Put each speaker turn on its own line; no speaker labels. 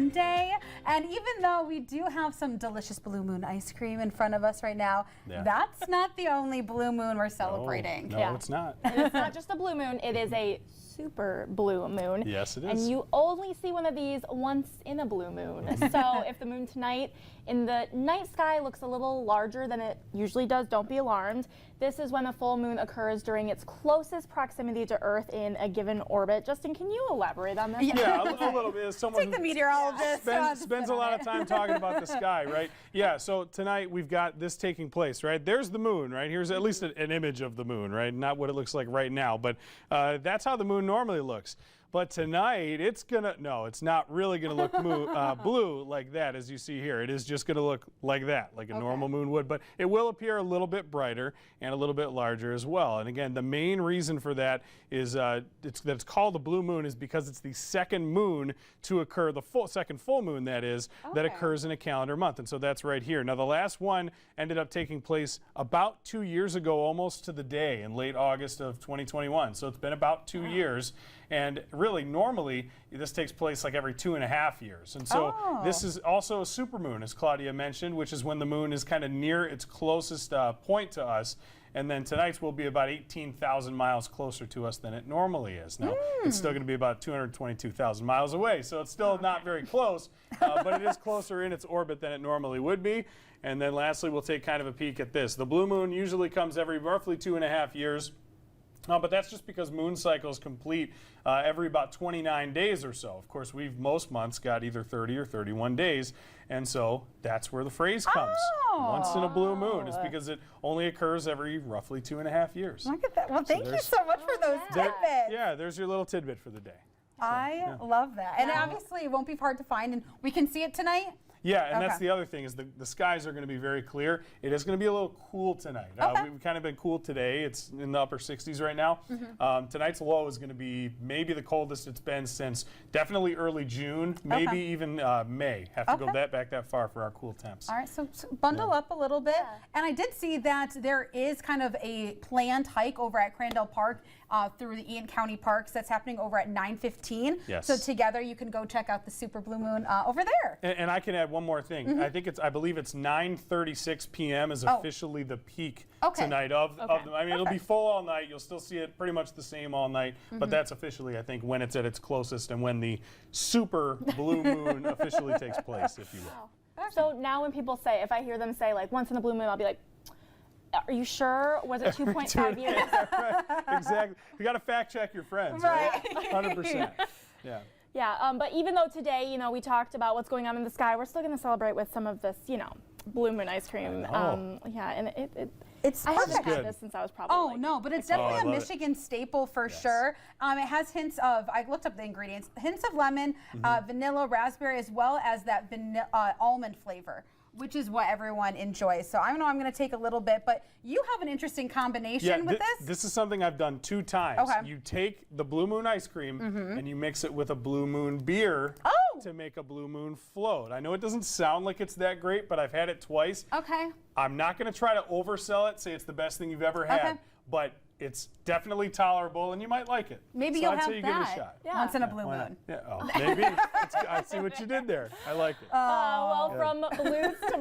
Monday. And even though we do have some delicious blue moon ice cream in front of us right now, that's not the only blue moon we're celebrating.
No, it's not.
And it's not just a blue moon, it is a super blue moon.
Yes, it is.
And you only see one of these once in a blue moon. So if the moon tonight in the night sky looks a little larger than it usually does, don't be alarmed. This is when a full moon occurs during its closest proximity to Earth in a given orbit. Justin, can you elaborate on this?
Yeah, a little bit. Someone
Take the meteorologist.
spends a lot of time talking about the sky, right? Yeah, so tonight we've got this taking place, right? There's the moon, right? Here's at least an image of the moon, right? Not what it looks like right now, but that's how the moon normally looks. But tonight, it's not really gonna look blue like that as you see here. It is just gonna look like that, like a normal moon would, but it will appear a little bit brighter and a little bit larger as well. And again, the main reason for that is that it's called a blue moon is because it's the second moon to occur, the second full moon that is, that occurs in a calendar month. And so that's right here. Now the last one ended up taking place about 2 years ago, almost to the day, in late August of 2021. So it's been about 2 years. And really, normally, this takes place like every 2.5 years. And so this is also a supermoon, as Claudia mentioned, which is when the moon is kind of near its closest point to us. And then tonight's will be about 18,000 miles closer to us than it normally is. Now, it's still going to be about 222,000 miles away, so it's still not very close, but it is closer in its orbit than it normally would be. And then lastly, we'll take kind of a peek at this. The blue moon usually comes every roughly 2.5 years. But that's just because moon cycles complete every about 29 days or so. Of course, most months got either 30 or 31 days, and so that's where the phrase comes. Once in a blue moon. It's because it only occurs every roughly 2.5 years.
Look at that. Well, thank you so much for those tidbits.
Yeah, there's your little tidbit for the day. So,
I love that. And obviously, it won't be hard to find, and we can see it tonight.
Yeah, and that's the other thing is the skies are going to be very clear. It is going to be a little cool tonight. We've kind of been cool today. It's in the upper 60s right now. Tonight's low is going to be maybe the coldest it's been since definitely early June, maybe even May. Have to go back that far for our cool temps.
All right, so bundle up a little bit. And I did see that there is kind of a planned hike over at Crandall Park through the Eaton County Parks that's happening over at 9:15.
Yes.
So together you can go check out the super blue moon over there.
And I can add one more thing. I believe it's 9:36 p.m. is officially the peak tonight of the, I mean, it'll be full all night. You'll still see it pretty much the same all night, but that's officially, I think, when it's at its closest and when the super blue moon officially takes place, if you will.
So now when people say, if I hear them say like once in a blue moon, I'll be like, are you sure? Was it 2.5 years?
Right, exactly. You got to fact check your friends, right? 100%. Yeah.
Yeah, but even though today, you know, we talked about what's going on in the sky, we're still going to celebrate with some of this, you know, blue moon ice cream. Yeah, and I haven't had this since I was probably
no, but it's definitely a Michigan staple for sure. It has hints of, I looked up the ingredients, hints of lemon, vanilla, raspberry, as well as that almond flavor, which is what everyone enjoys. So I know I'm going to take a little bit, but you have an interesting combination with this.
This is something I've done 2 times. You take the blue moon ice cream and you mix it with a blue moon beer to make a blue moon float. I know it doesn't sound like it's that great, but I've had it twice. I'm not going to try to oversell it, say it's the best thing you've ever had, but it's definitely tolerable, and you might like it.
Maybe you'll have that give it a shot. Once in a blue moon.
Yeah, maybe. I see what you did there. I like it.
Well, from blues to